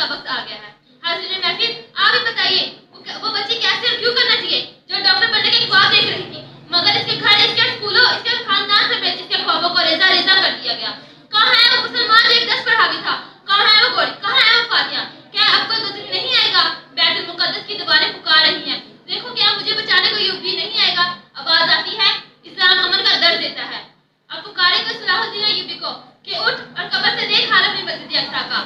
का वक्त आ गया है। हाज़िर महफिल, आप ही बताइए वो बच्ची कैसे और क्यों करना चाहिए जो डॉक्टर बनने के ख्वाब देख रही थी, मगर इसके घर, इसके स्कूलों, इसके खानदान समेत इसके ख्वाबों को रेजा रेजा कर दिया गया। कहाँ है वो मुसलमान जो एक 10 पर हावी था? कहाँ है वो घोड़ी? कहाँ है वो फातिया? क्या अब कोई गुजर नहीं आएगा? बैतुल मुकद्दस की दीवारें पुकार रही हैं, देखो क्या मुझे बचाने को यूपी नहीं आएगा? आवाज आती है, इस्लाम अमन का दर्द देता है। अब पुकारे को सलाहुद्दीन अय्यूबी को कि उठ और कब्र से देख हालत में मस्जिद अक्सा का।